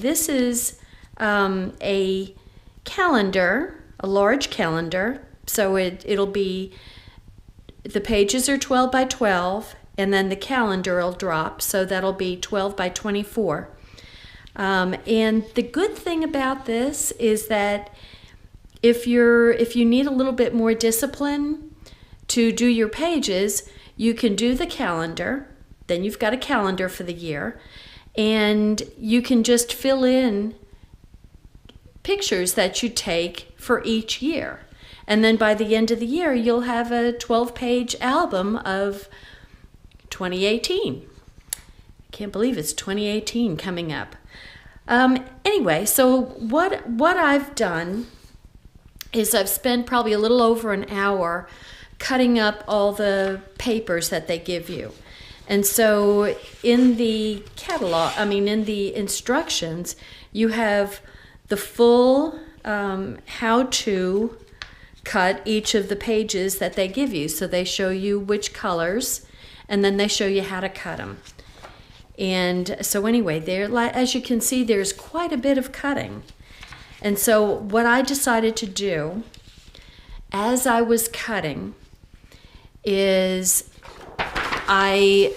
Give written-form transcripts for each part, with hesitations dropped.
this is a calendar, a large calendar. So it'll be, the pages are 12 by 12, and then the calendar will drop, so that'll be 12 by 24. And the good thing about this is that if you need a little bit more discipline to do your pages, you can do the calendar. Then you've got a calendar for the year, and you can just fill in pictures that you take for each year. And then by the end of the year, you'll have a 12-page album of 2018. I can't believe it's 2018 coming up. Anyway, so what I've done is I've spent probably a little over an hour cutting up all the papers that they give you. And so in the in the instructions, you have the full how to cut each of the pages that they give you. So they show you which colors, and then they show you how to cut them. And so anyway, there, as you can see, there's quite a bit of cutting. And so what I decided to do as I was cutting is I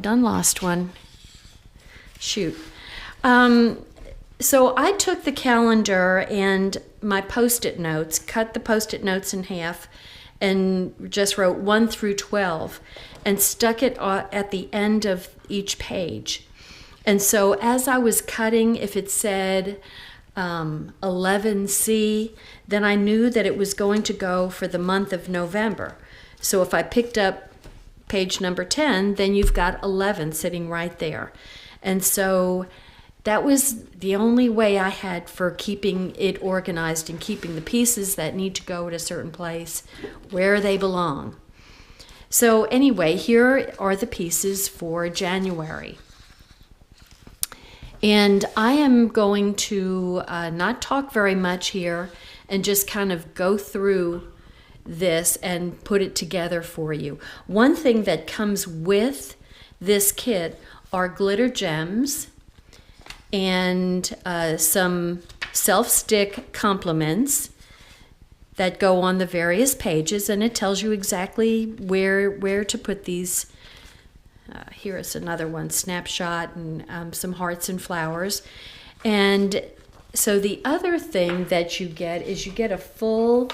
done lost one. Shoot. So I took the calendar and my Post-it notes, cut the Post-it notes in half, and just wrote 1 through 12 and stuck it at the end of each page. And so as I was cutting, if it said 11C, then I knew that it was going to go for the month of November. So if I picked up page number 10, then you've got 11 sitting right there. And so that was the only way I had for keeping it organized and keeping the pieces that need to go at a certain place where they belong. So anyway, here are the pieces for January. And I am going to not talk very much here and just kind of go through this and put it together for you. One thing that comes with this kit are glitter gems and some self-stick complements that go on the various pages, and it tells you exactly where to put these. Here is another one, snapshot, and some hearts and flowers. And so the other thing that you get is you get a full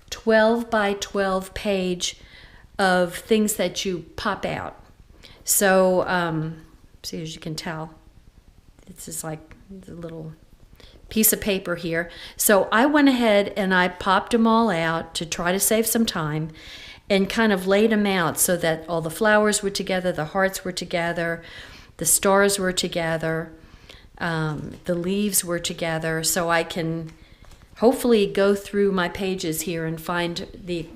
12 by 12 page of things that you pop out. So, see, as you can tell, it's just like the little piece of paper here. So I went ahead and I popped them all out to try to save some time and kind of laid them out so that all the flowers were together, the hearts were together, the stars were together, the leaves were together, so I can hopefully go through my pages here and find the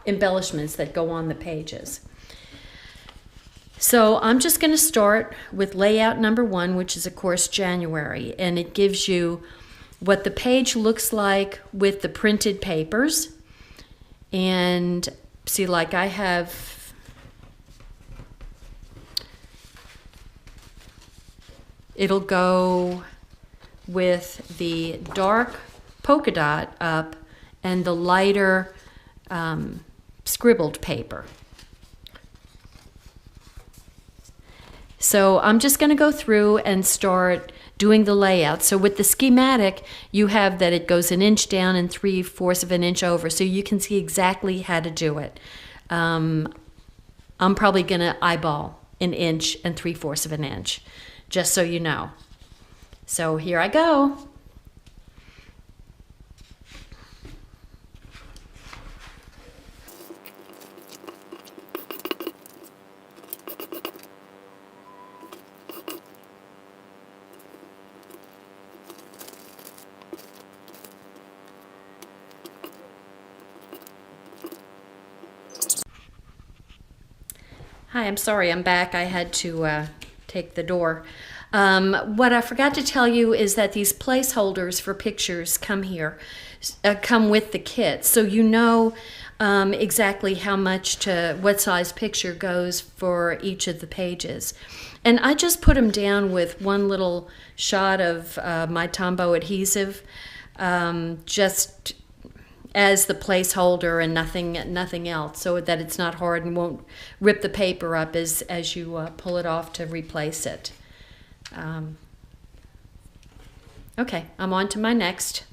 embellishments that go on the pages. So I'm just going to start with layout number 1, which is of course January, and it gives you what the page looks like with the printed papers. And see, like I have it'll go with the dark polka dot up and the lighter scribbled paper. So I'm just going to go through and start doing the layout. So with the schematic, you have that it goes 1 inch down and 3/4 of an inch over, so you can see exactly how to do it. I'm probably going to eyeball 1 inch and 3/4 of an inch, just so you know. So here I go. Hi, I'm sorry, I'm back. I had to take the door. What I forgot to tell you is that these placeholders for pictures come here, come with the kit. So you know exactly how much to what size picture goes for each of the pages. And I just put them down with one little shot of my Tombow adhesive, just as the placeholder and nothing else, so that it's not hard and won't rip the paper up as you pull it off to replace it. Okay, I'm on to my next.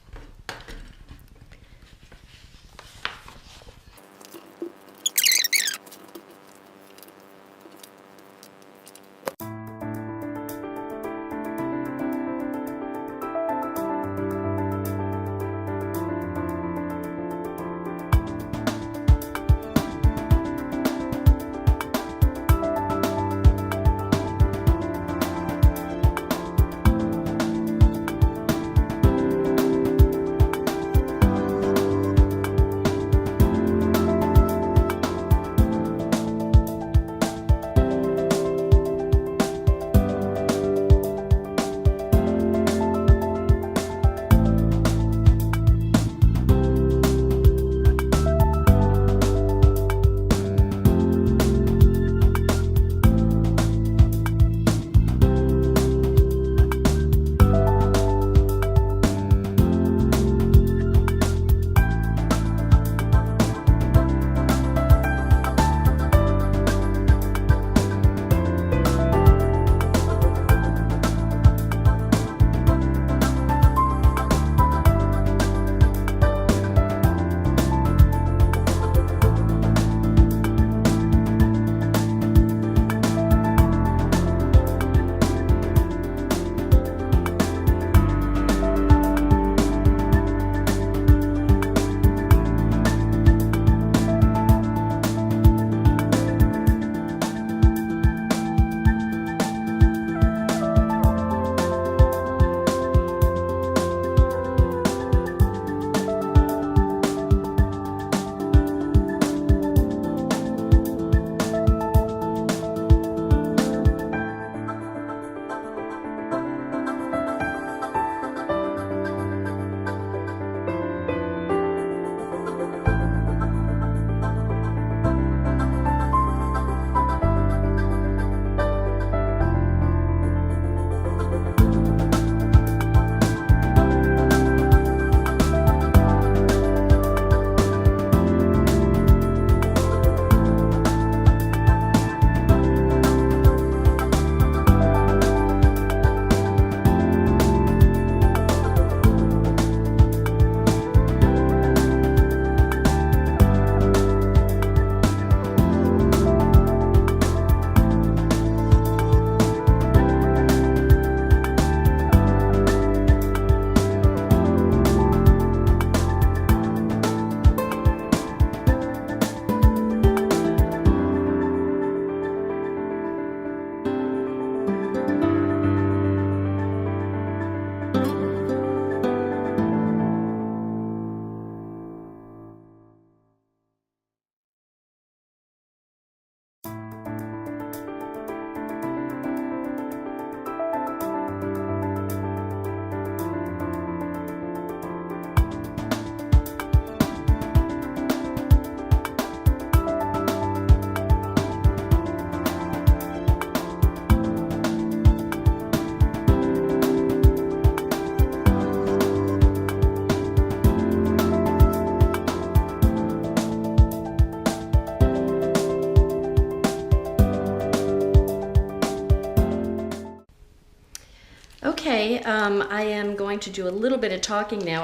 Okay, I am going to do a little bit of talking now.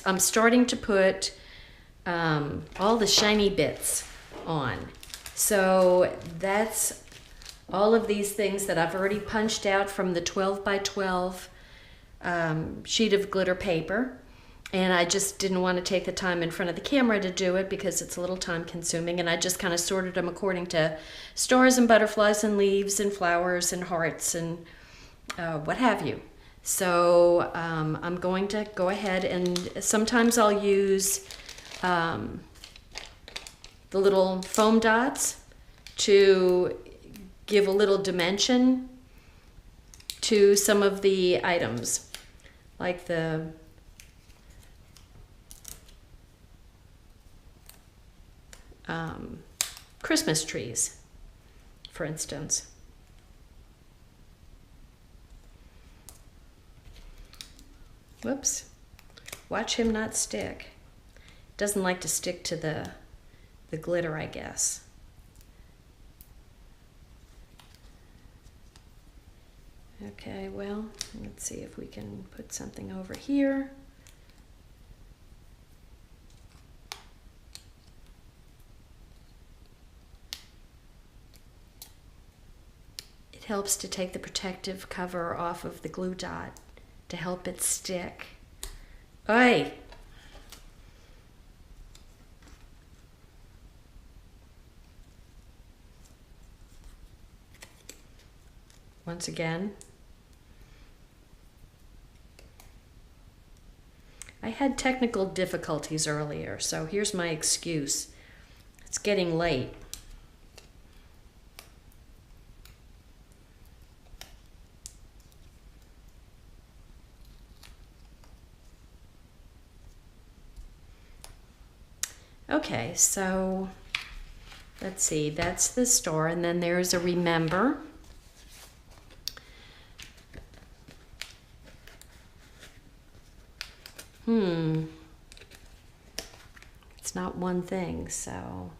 I'm starting to put all the shiny bits on. So that's all of these things that I've already punched out from the 12 by 12 sheet of glitter paper. And I just didn't want to take the time in front of the camera to do it because it's a little time consuming. And I just kind of sorted them according to stars and butterflies and leaves and flowers and hearts and what have you. So I'm going to go ahead and sometimes I'll use the little foam dots to give a little dimension to some of the items, like the Christmas trees, for instance. Whoops. Watch him not stick. Doesn't like to stick to the glitter, I guess. Okay, well, let's see if we can put something over here. It helps to take the protective cover off of the glue dot to help it stick. Oi! Once again. I had technical difficulties earlier, so here's my excuse. It's getting late. Okay, so let's see, that's the star, and then there's a remember. It's not one thing, so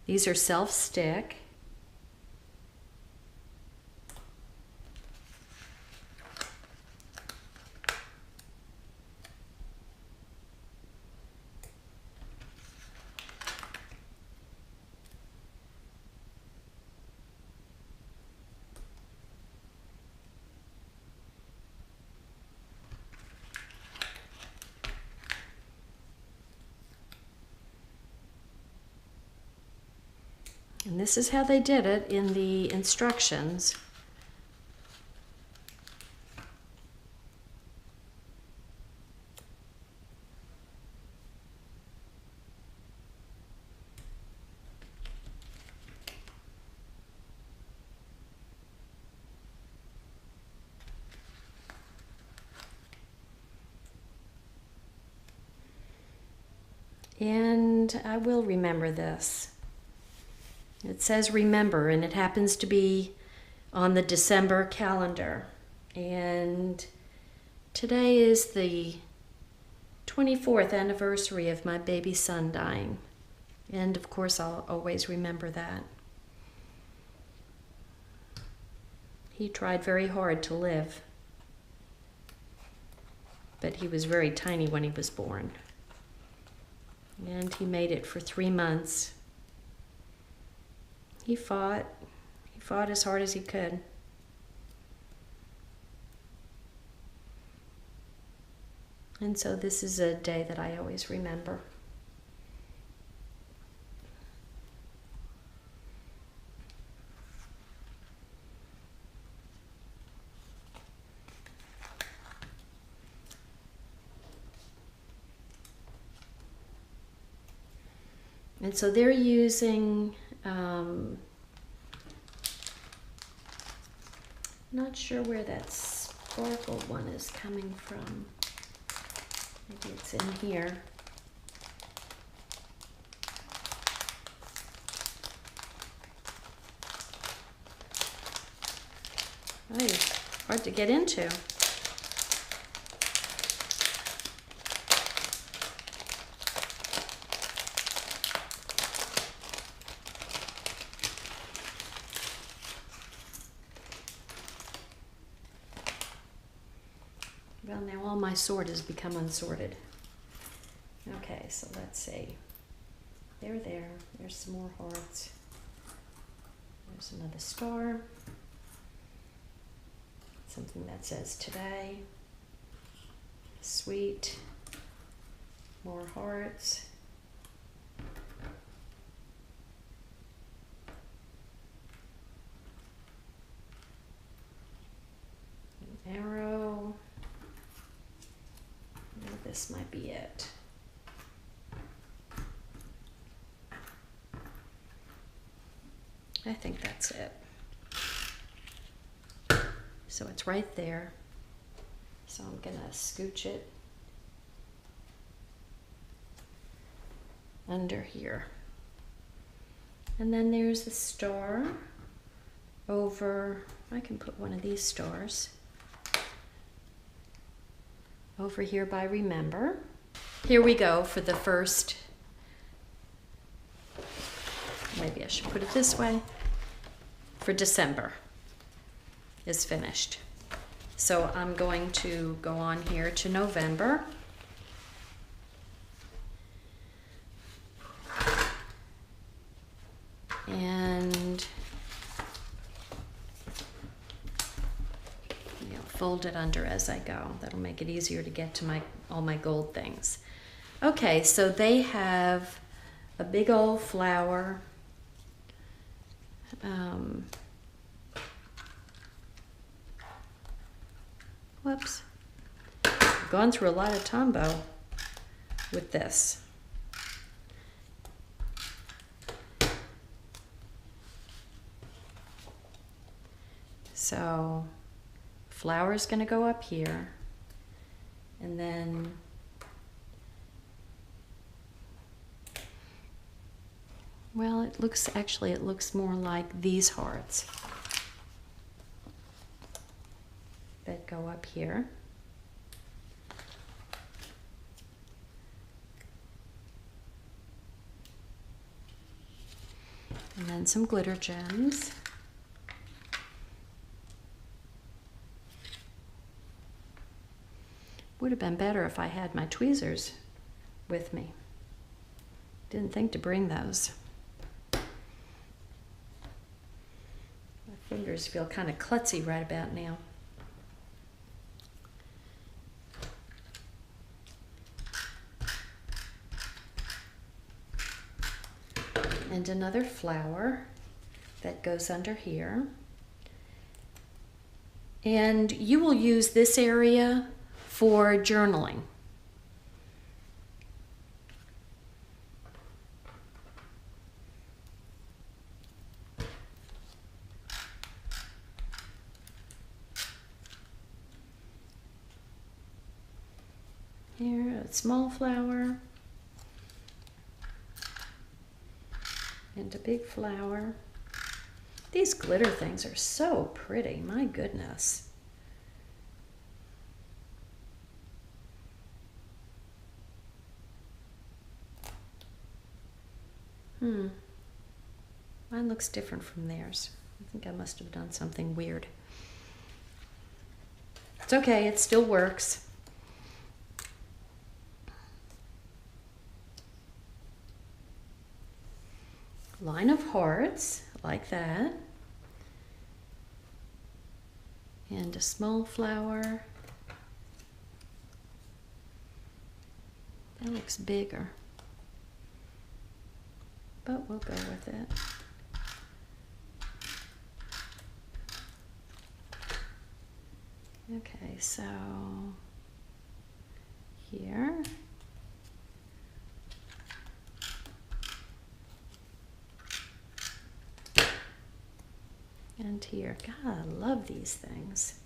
these are self-stick. And this is how they did it in the instructions. And I will remember this. It says remember, and it happens to be on the December calendar. And today is the 24th anniversary of my baby son dying. And of course, I'll always remember that. He tried very hard to live, but he was very tiny when he was born. And he made it for 3 months. He fought as hard as he could. And so this is a day that I always remember. And so they're using, not sure where that sparkled one is coming from. Maybe it's in here. Oh, hard to get into. Well, now all my sort has become unsorted. Okay, so let's see. There's some more hearts. There's another star. Something that says today. Sweet. More hearts. An arrow. This might be it. I think that's it. So it's right there. So I'm gonna scooch it under here. And then there's the star over, I can put one of these stars over here by Remember. Here we go for the first, maybe I should put it this way, for December is finished. So I'm going to go on here to November. And fold it under as I go. That'll make it easier to get to all my gold things. Okay, so they have a big old flower. Whoops. I've gone through a lot of Tombow with this. So flower's going to go up here, and then well, it looks more like these hearts that go up here. And then some glitter gems. Would have been better if I had my tweezers with me. Didn't think to bring those. My fingers feel kind of klutzy right about now. And another flower that goes under here. And you will use this area for journaling. Here, a small flower and a big flower. These glitter things are so pretty, my goodness. Mine looks different from theirs. I think I must have done something weird. It's okay, it still works. Line of hearts, like that. And a small flower. That looks bigger, but we'll go with it. Okay, so here. And here. God, I love these things.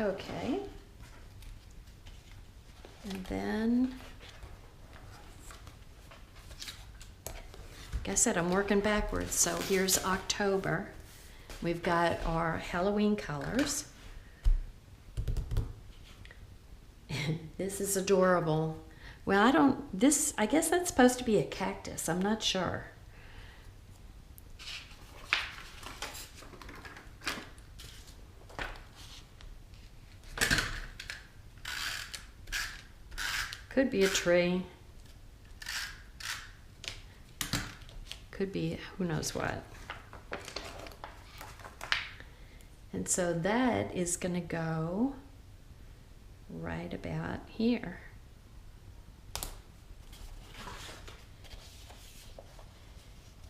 Okay. And then, like I said, I'm working backwards. So here's October. We've got our Halloween colors. This is adorable. Well, I guess that's supposed to be a cactus. I'm not sure. Could be a tree. Could be who knows what. And so that is going to go right about here.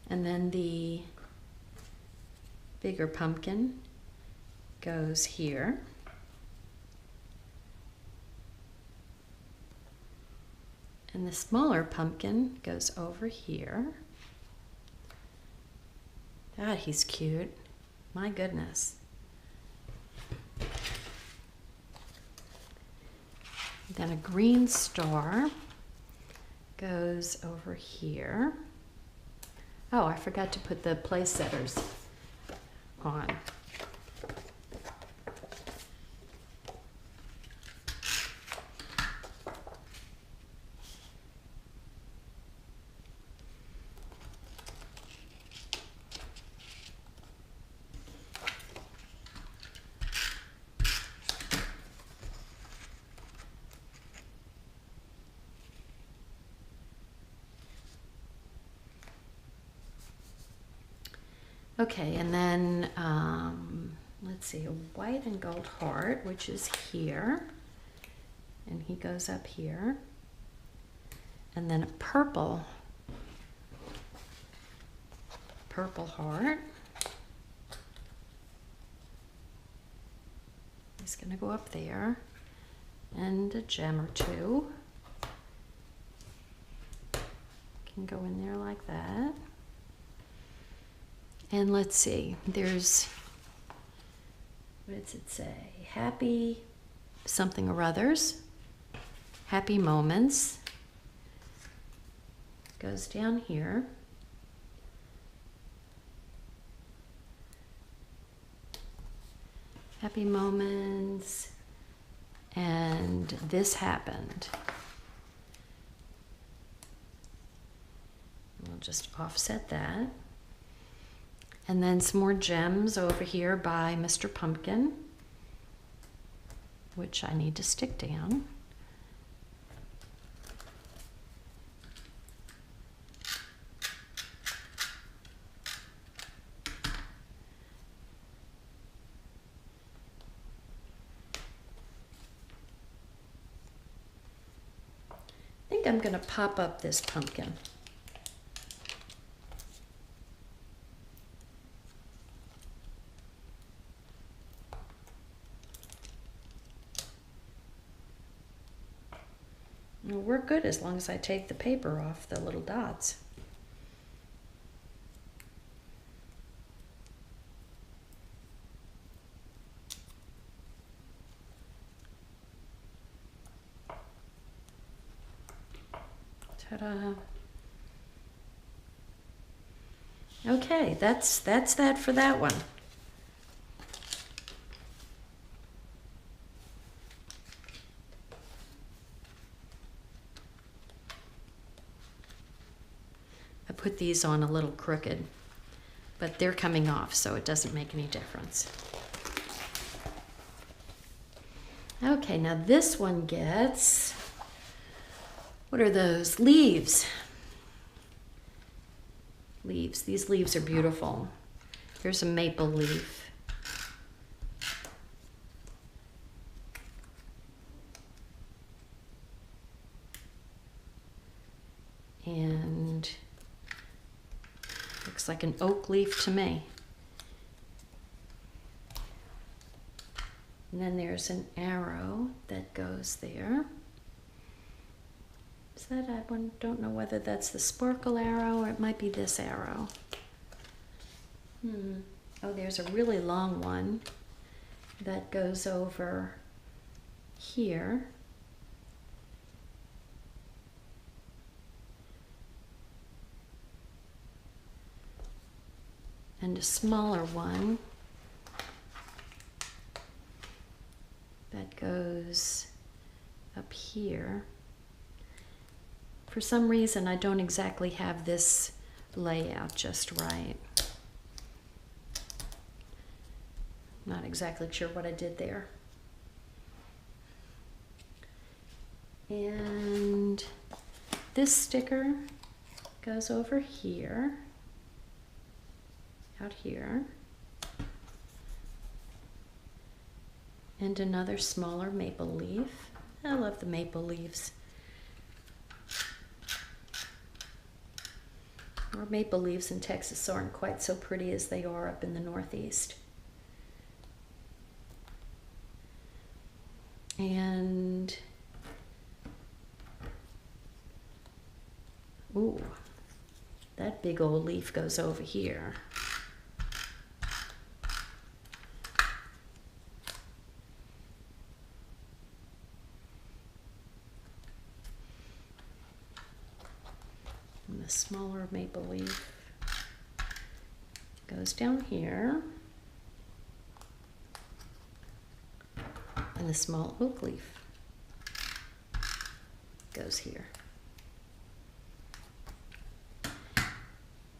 And then the bigger pumpkin goes here. And the smaller pumpkin goes over here. God, he's cute. My goodness. Then a green star goes over here. Oh, I forgot to put the place setters on. Okay, and then let's see, a white and gold heart, which is here, and he goes up here, and then a purple heart. He's gonna go up there, and a gem or two can go in there like that. And let's see, there's, what does it say? Happy something or others. Happy moments. Goes down here. Happy moments. And this happened. We'll just offset that. And then some more gems over here by Mr. Pumpkin, which I need to stick down. I think I'm going to pop up this pumpkin. We're good as long as I take the paper off the little dots. Ta-da. Okay, that's that for that one. I put these on a little crooked, but they're coming off, so it doesn't make any difference. Okay, now this one gets, what are those? Leaves. Leaves. These leaves are beautiful. Here's a maple leaf. And looks like an oak leaf to me. And then there's an arrow that goes there. Is that, I don't know whether that's the sparkle arrow or it might be this arrow. Oh, there's a really long one that goes over here. And a smaller one that goes up here. For some reason, I don't exactly have this layout just right. Not exactly sure what I did there. And this sticker goes over here. Out here, and another smaller maple leaf. I love the maple leaves. Our maple leaves in Texas aren't quite so pretty as they are up in the Northeast. And ooh, that big old leaf goes over here. smaller maple leaf goes down here, and the small oak leaf goes here.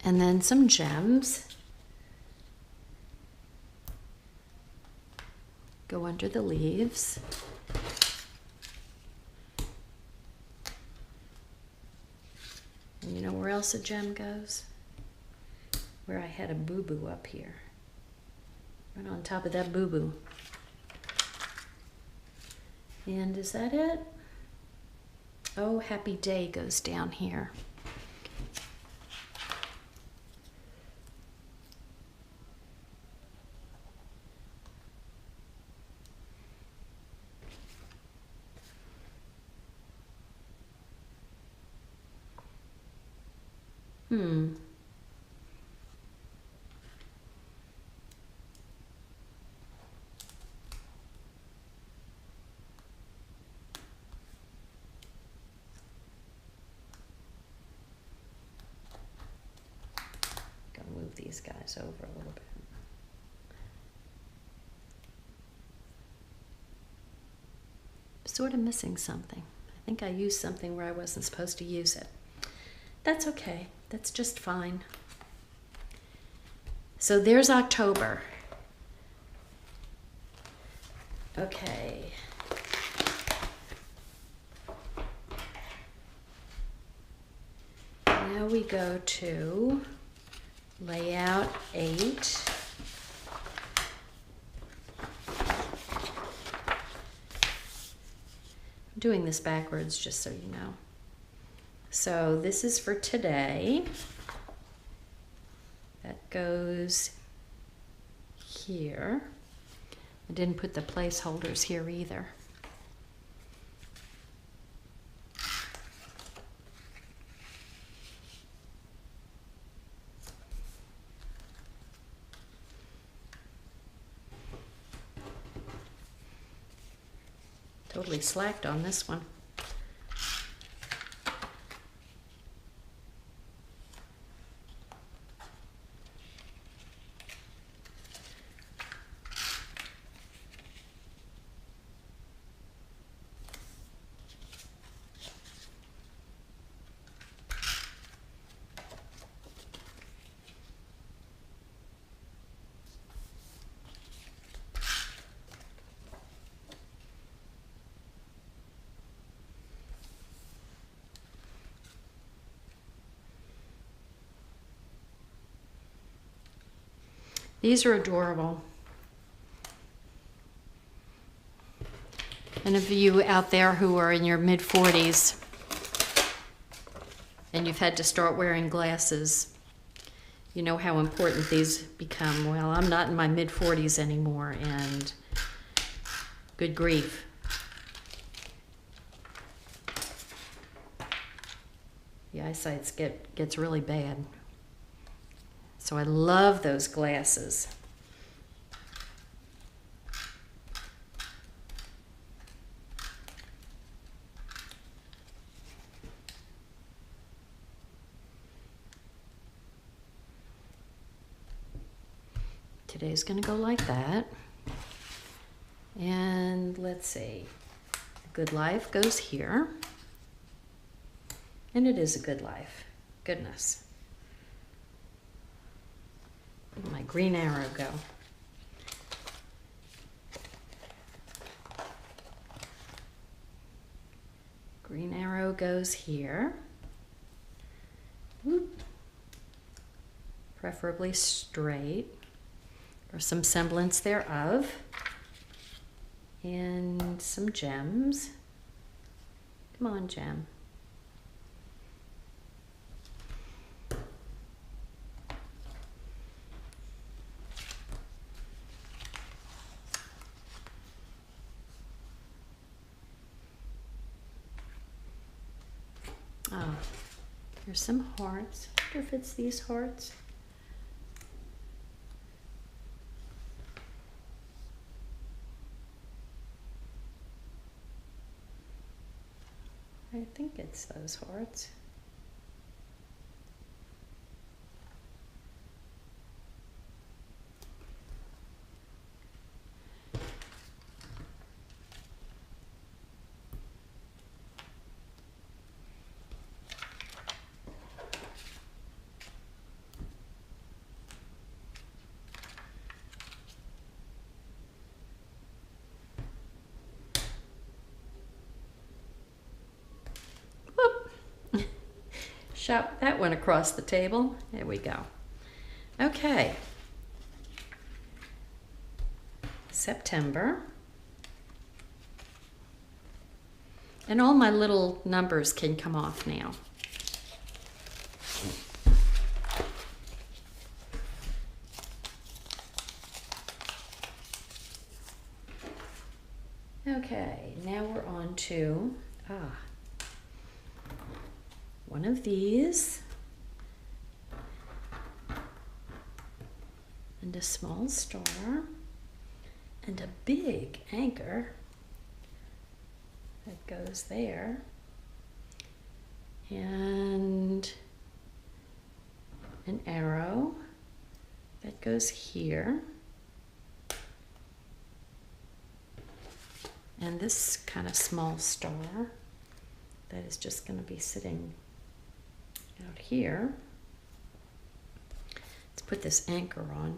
And then some gems go under the leaves. And you know where else a gem goes? Where I had a boo-boo up here. Right on top of that boo-boo. And is that it? Oh, Happy Day goes down here. Hmm. Gotta move these guys over a little bit. Sort of missing something. I think I used something where I wasn't supposed to use it. That's okay. That's just fine. So there's October. Okay. Now we go to layout 8. I'm doing this backwards just so you know. So this is for today. That goes here. I didn't put the placeholders here either. Totally slacked on this one. These are adorable. And of you out there who are in your mid-40s and you've had to start wearing glasses, you know how important these become. Well, I'm not in my mid-40s anymore, and good grief. The eyesight gets really bad. So I love those glasses. Today's going to go like that. And let's see. Good Life goes here. And it is a good life. Goodness. Where'd my green arrow go? Green arrow goes here. Whoop. Preferably straight, or some semblance thereof. And some gems. Come on, gem. Oh, here's some hearts. I wonder if it's these hearts. I think it's those hearts. Shout that one across the table. There we go. Okay. September. And all my little numbers can come off now. Okay, now we're on to one of these and a small star and a big anchor that goes there, and an arrow that goes here, and this kind of small star that is just going to be sitting out here. Let's put this anchor on.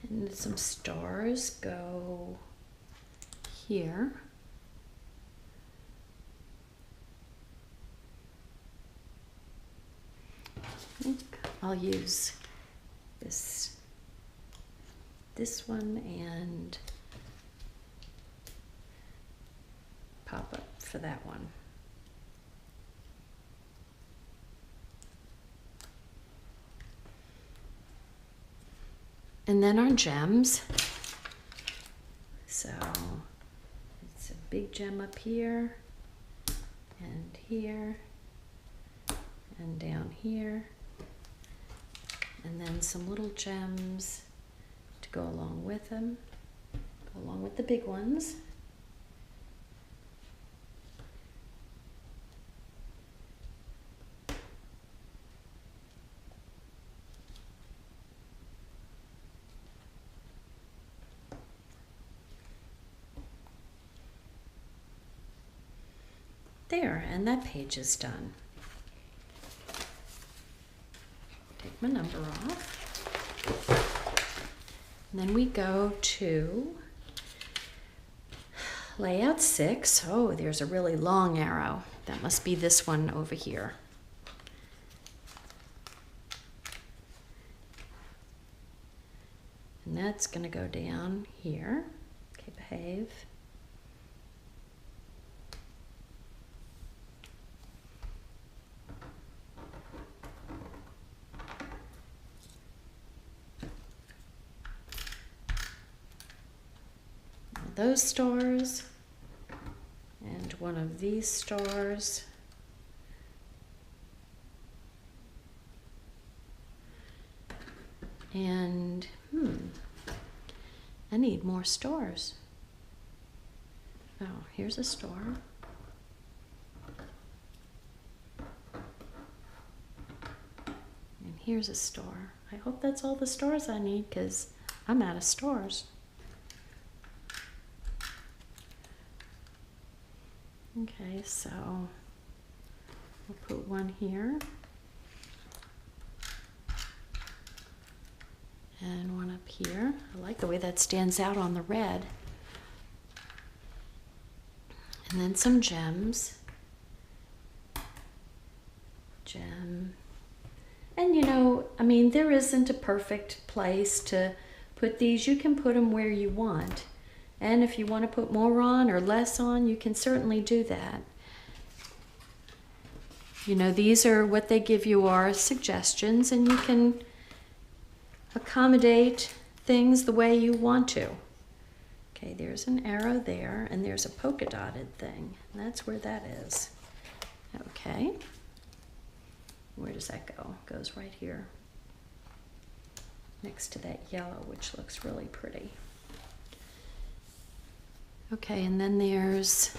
And some stars go here. I think I'll use this one and pop up for that one. And then our gems. So it's a big gem up here and here and down here, and then some little gems to go along with them, go along with the big ones. There, and that page is done. Take my number off. And then we go to layout 6. Oh, there's a really long arrow. That must be this one over here. And that's going to go down here. Okay, behave. Those stars and one of these stars, and I need more stars. Oh, here's a star. And here's a star. I hope that's all the stars I need, because I'm out of stars. Okay, so we'll put one here and one up here. I like the way that stands out on the red. And then some gems. Gem. And you know, I mean, there isn't a perfect place to put these. You can put them where you want. And if you want to put more on or less on, you can certainly do that. You know, these are what they give you are suggestions, and you can accommodate things the way you want to. Okay, there's an arrow there, and there's a polka dotted thing. And that's where that is. Okay. Where does that go? It goes right here. next to that yellow, which looks really pretty. Okay, and then there's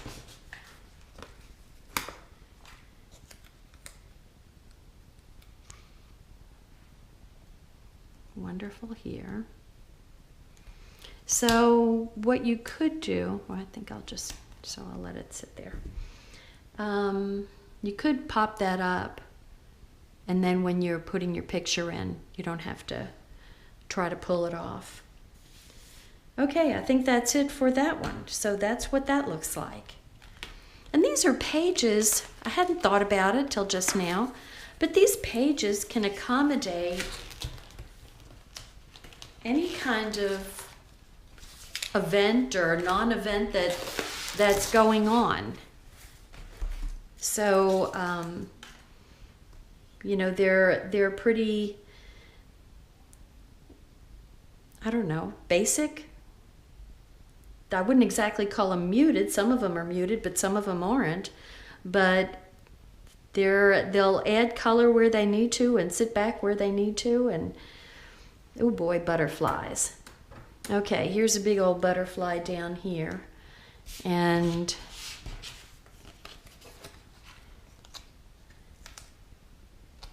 wonderful here. So what you could do, well, I think I'll let it sit there. You could pop that up, and then when you're putting your picture in, you don't have to try to pull it off. Okay, I think that's it for that one. So that's what that looks like. And these are pages, I hadn't thought about it till just now, but these pages can accommodate any kind of event or non-event that's going on. So, you know, they're pretty, I don't know, basic. I wouldn't exactly call them muted. Some of them are muted, but some of them aren't. But they'll add color where they need to and sit back where they need to. And oh boy, butterflies. Okay, here's a big old butterfly down here. And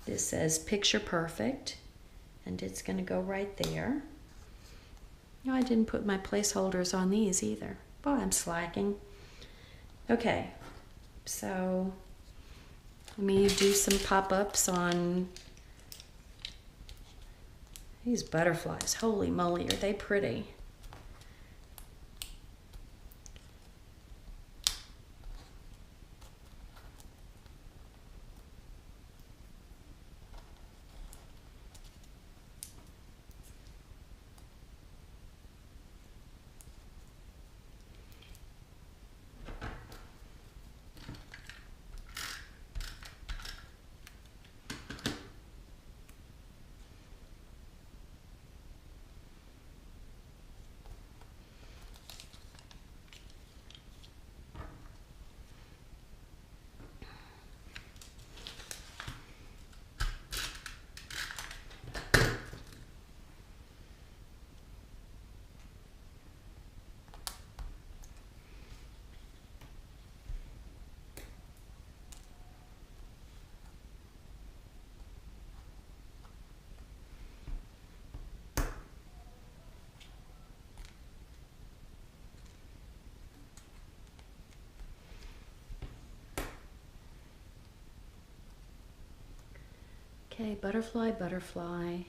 this says picture perfect, and it's going to go right there. No, I didn't put my placeholders on these either. Boy, I'm slacking. Okay, so let me do some pop-ups on these butterflies. Holy moly, are they pretty. Okay, butterfly, butterfly,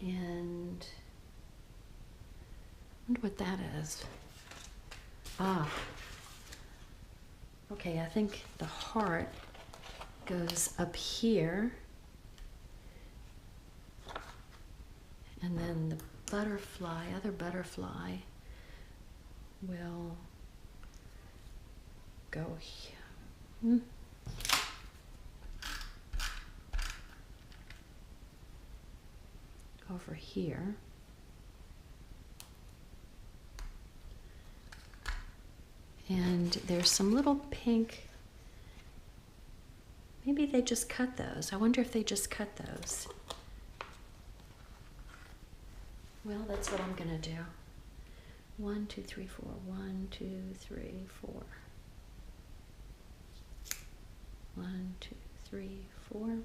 and I wonder what that is. Ah, okay, I think the heart goes up here, and then the butterfly, other butterfly, will go here. Over here. And there's some little pink, maybe they just cut those. I wonder if they just cut those. Well, that's what I'm gonna do. 1, 2, 3, 4. 1, 2, 3, 4. 1, 2, 3, 4.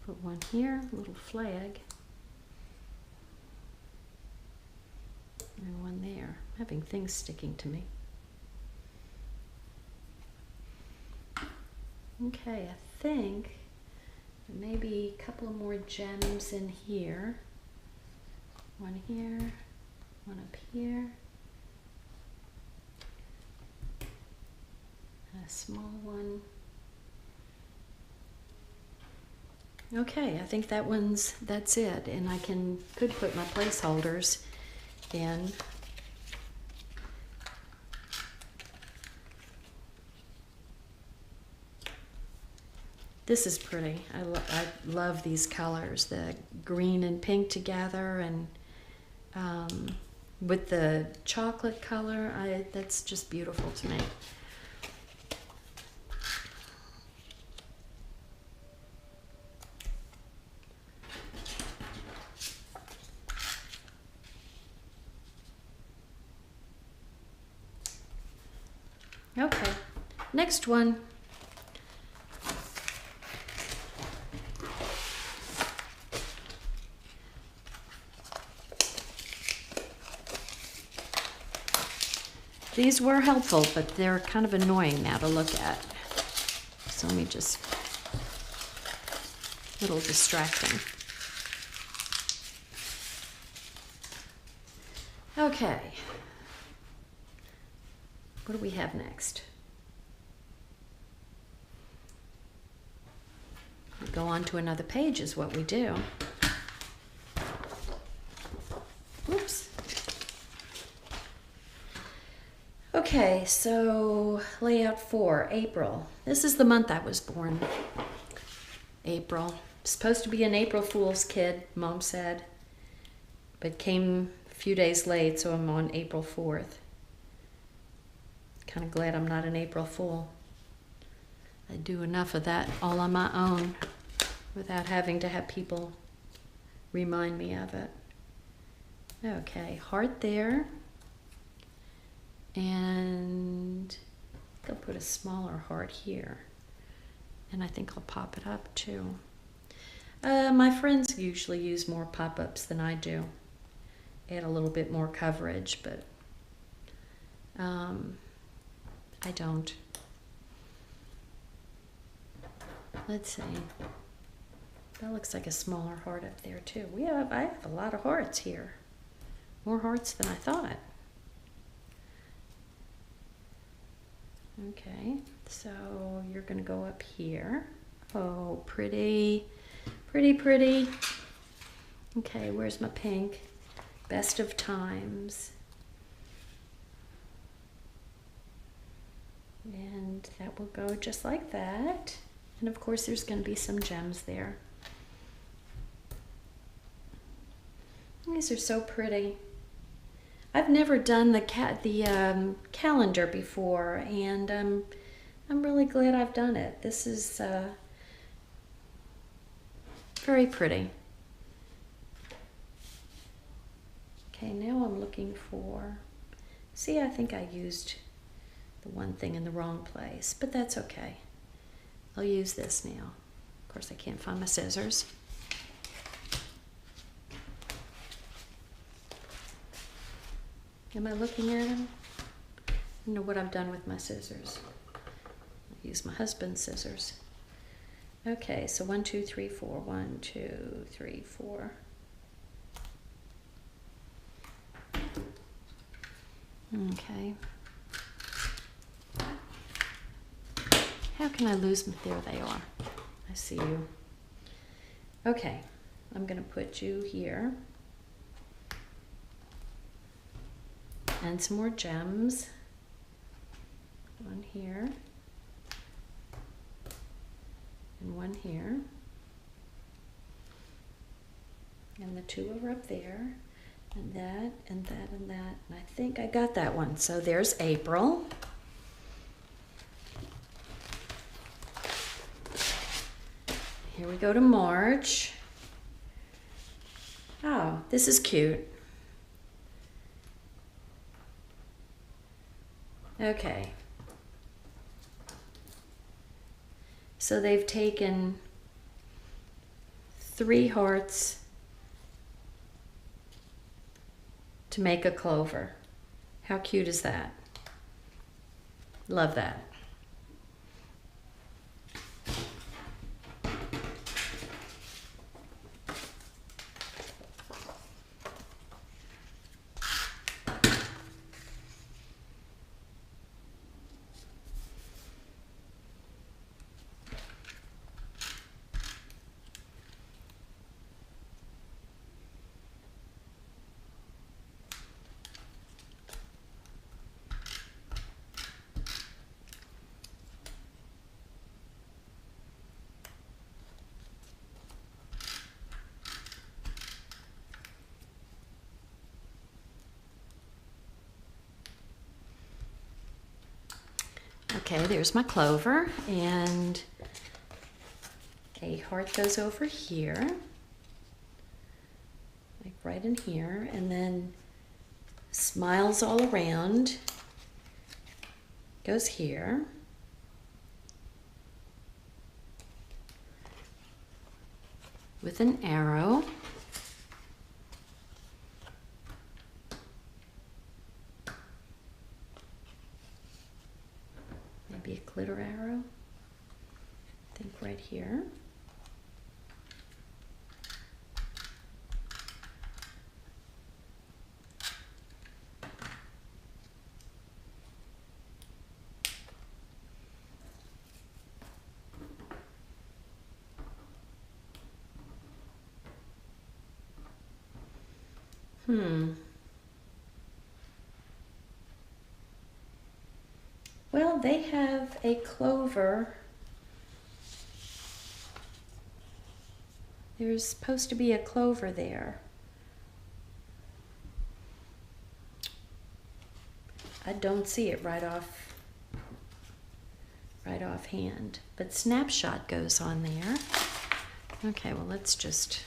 Put one here, a little flag, and one there. I'm having things sticking to me. Okay, I think maybe a couple of more gems in here. One here, one up here, and a small one. Okay, I think that's it, and I could put my placeholders in. This is pretty. I love these colors, the green and pink together, and with the chocolate color, that's just beautiful to me. Okay, next one. These were helpful, but they're kind of annoying now to look at. So let me just, a little distracting. Okay. What do we have next? We go on to another page is what we do. Oops. Okay, so layout 4, April. This is the month I was born. April. Supposed to be an April Fool's kid, Mom said, but came a few days late, so I'm on April 4th. Kind of glad I'm not an April Fool. I do enough of that all on my own without having to have people remind me of it. Okay, heart there. And I'll put a smaller heart here. And I think I'll pop it up too. My friends usually use more pop-ups than I do. Add a little bit more coverage, but I don't. Let's see. That looks like a smaller heart up there too. I have a lot of hearts here. More hearts than I thought. Okay, so you're gonna go up here. Oh, pretty, pretty, pretty. Okay, where's my pink? Best of times. And that will go just like that. And of course there's gonna be some gems there. These are so pretty. I've never done the calendar before, and I'm really glad I've done it. This is very pretty. Okay, now I'm looking for, see, I think I used the one thing in the wrong place, but that's okay. I'll use this now. Of course, I can't find my scissors. Am I looking at them? I don't know what I've done with my scissors. I'll use my husband's scissors. Okay, so 1, 2, 3, 4. 1, 2, 3, 4. Okay. How can I lose them? There they are. I see you. Okay, I'm going to put you here. And some more gems. One here. And one here. And the two are up there. And that, and that, and that. And I think I got that one. So there's April. Here we go to March. Oh, this is cute. Okay. So they've taken 3 hearts to make a clover. How cute is that? Love that. Okay, there's my clover, and a heart goes over here, like right in here, and then smiles all around, goes here. With an arrow. Maybe a glitter arrow. I think right here. Well, they have a clover. There's supposed to be a clover there. I don't see it right offhand, but snapshot goes on there. Okay, well, let's just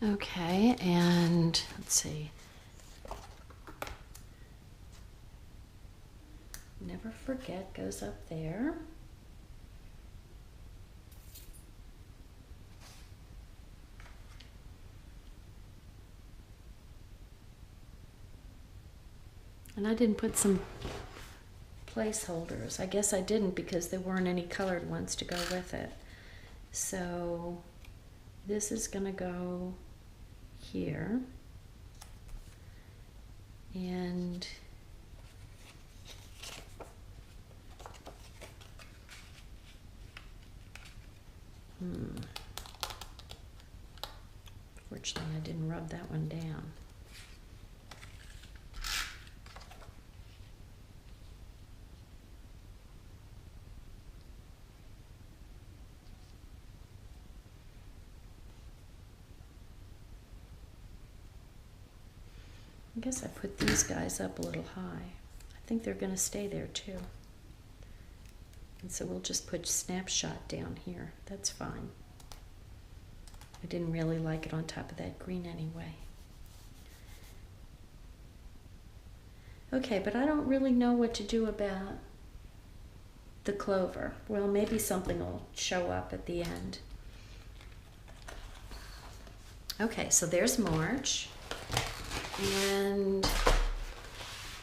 okay, and let's see. Never forget goes up there. And I didn't put some placeholders. I guess I didn't because there weren't any colored ones to go with it. So this is going to go here. And fortunately I didn't rub that one down. I guess I put these guys up a little high. I think they're going to stay there too. And so we'll just put snapshot down here. That's fine. I didn't really like it on top of that green anyway. Okay, but I don't really know what to do about the clover. Well, maybe something will show up at the end. Okay, so there's March. And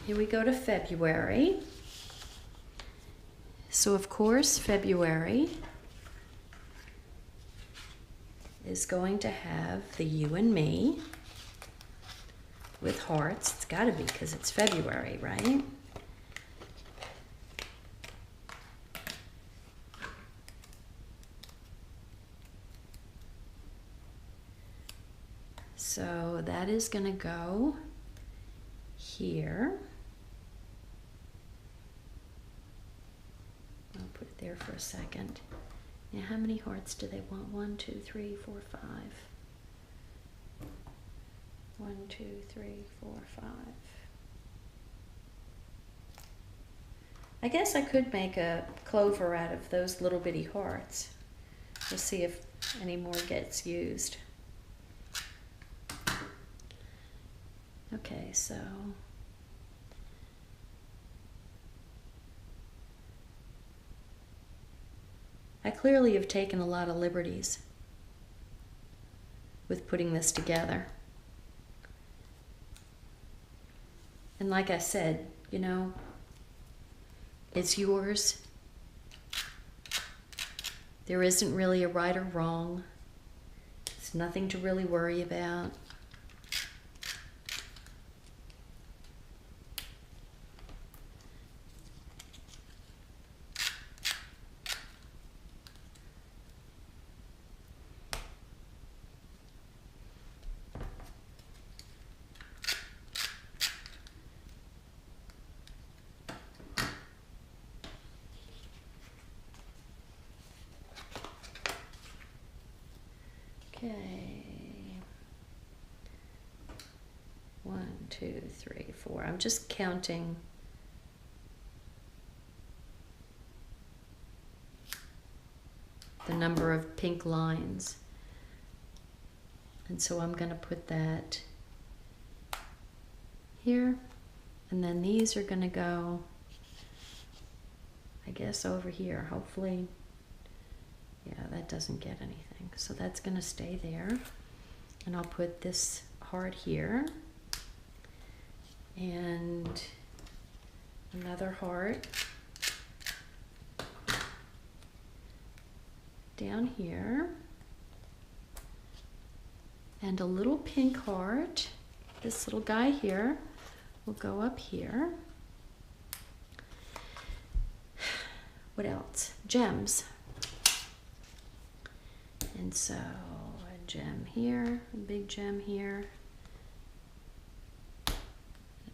here we go to February. So of course, February is going to have the you and me with hearts. It's got to be because it's February, right? So that is going to go here. there for a second. Now, how many hearts do they want? 1, 2, 3, 4, 5. 1, 2, 3, 4, 5. I guess I could make a clover out of those little bitty hearts. We'll see if any more gets used. Okay, so I clearly have taken a lot of liberties with putting this together. And like I said, you know, it's yours. There isn't really a right or wrong. It's nothing to really worry about. Okay. 1, 2, 3, 4. I'm just counting. The number of pink lines. And so I'm going to put that here. And then these are going to go, I guess, over here. Hopefully, yeah, that doesn't get anything. So that's going to stay there. And I'll put this heart here. And another heart down here. And a little pink heart. This little guy here will go up here. What else? Gems. And so a gem here, a big gem here, a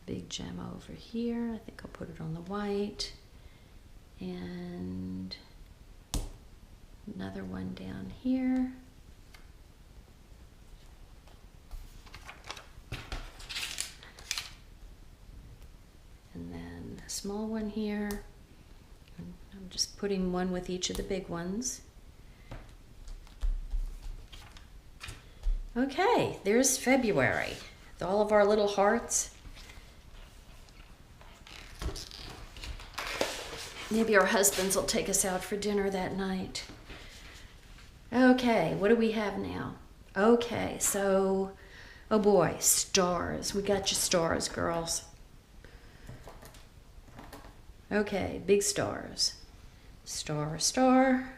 big gem over here. I think I'll put it on the white. And another one down here. And then a small one here. I'm just putting one with each of the big ones. Okay, there's February with all of our little hearts. Maybe our husbands will take us out for dinner that night. Okay, what do we have now? Okay, so, oh boy, stars. We got your stars, girls. Okay, big stars. Star, star.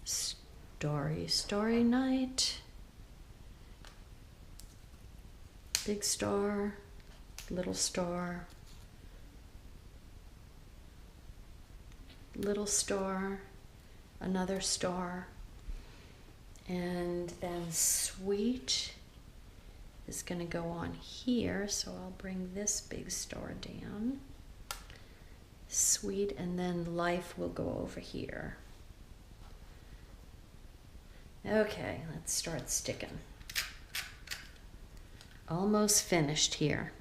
Starry, starry night. Big star, little star, little star, another star, and then sweet is going to go on here, so I'll bring this big star down. Sweet, and then life will go over here. Okay, let's start sticking. Almost finished here.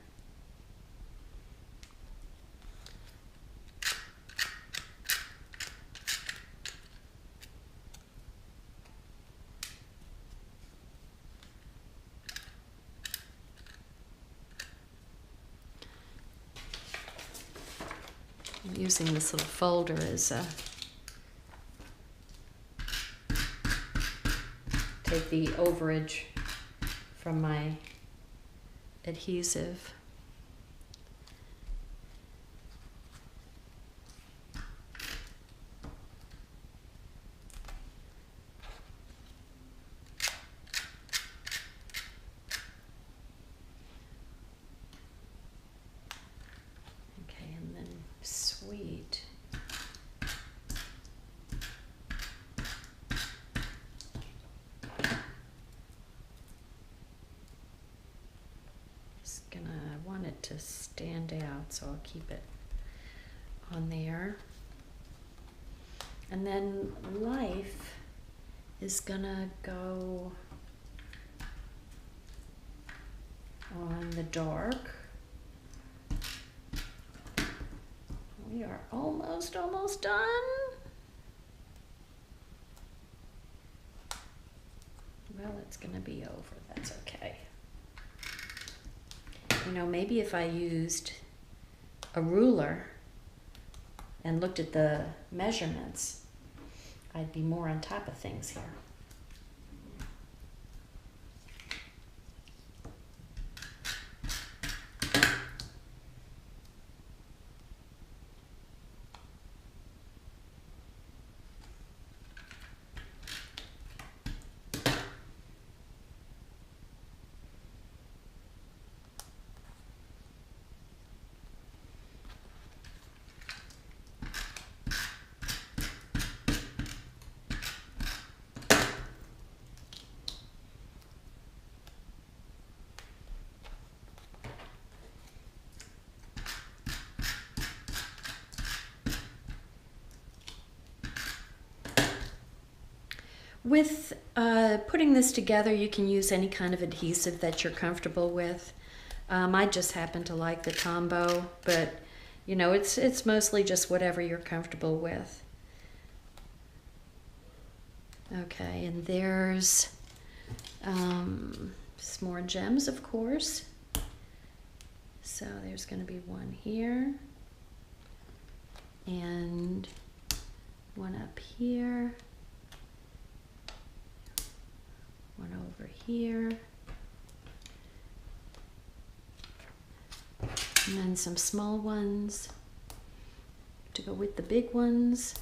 I'm using this little folder as a take the overage from my adhesive. Okay, and then sweet. I want it to stand out, so I'll keep it on there. And then life is gonna go on the dark. We are almost done. Well, it's gonna be over, that's okay. You know, maybe if I used a ruler and looked at the measurements, I'd be more on top of things here. With putting this together, you can use any kind of adhesive that you're comfortable with. I just happen to like the Tombow, but you know, it's mostly just whatever you're comfortable with. Okay, and there's some more gems, of course. So there's going to be one here and one up here. One over here, and then some small ones to go with the big ones,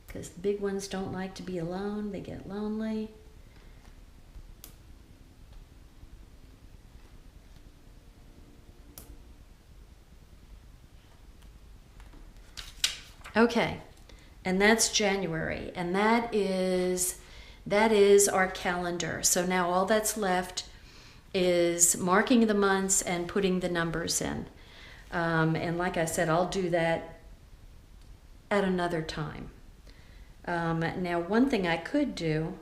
because the big ones don't like to be alone, they get lonely. Okay. And that's January, and that is our calendar. So now all that's left is marking the months and putting the numbers in. And like I said, I'll do that at another time. Now, one thing I could do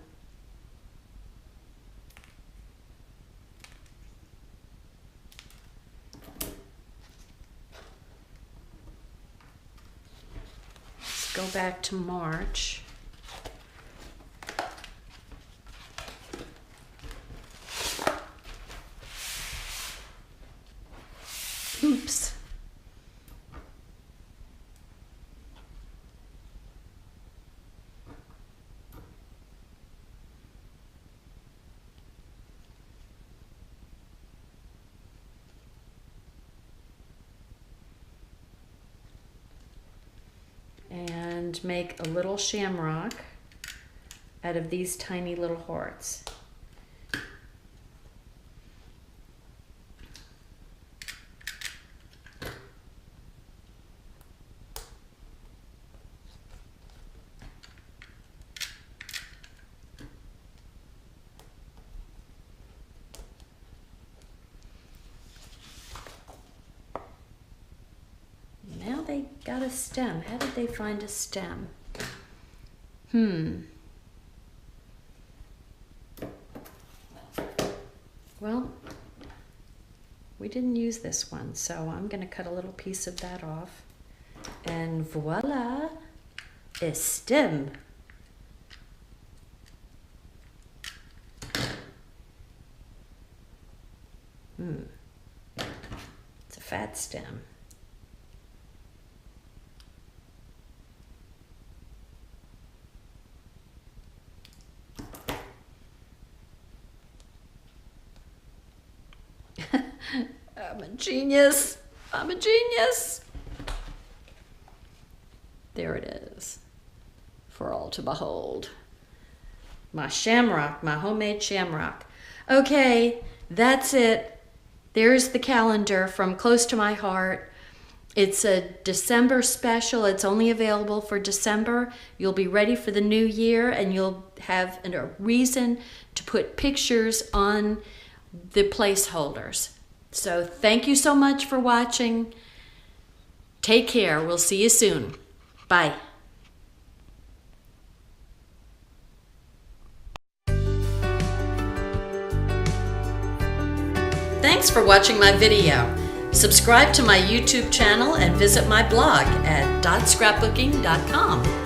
go back to March. Oops. And make a little shamrock out of these tiny little hearts. They got a stem. How did they find a stem? Well, we didn't use this one, so I'm going to cut a little piece of that off. And voila, a stem. It's a fat stem. I'm a genius. I'm a genius. There it is, for all to behold. My shamrock, my homemade shamrock. Okay, that's it. There's the calendar from Close to My Heart. It's a December special. It's only available for December. You'll be ready for the new year, and you'll have a reason to put pictures on the placeholders. So thank you so much for watching. Take care. We'll see you soon. Bye. Thanks for watching my video. Subscribe to my YouTube channel and visit my blog at dotscrapbooking.com.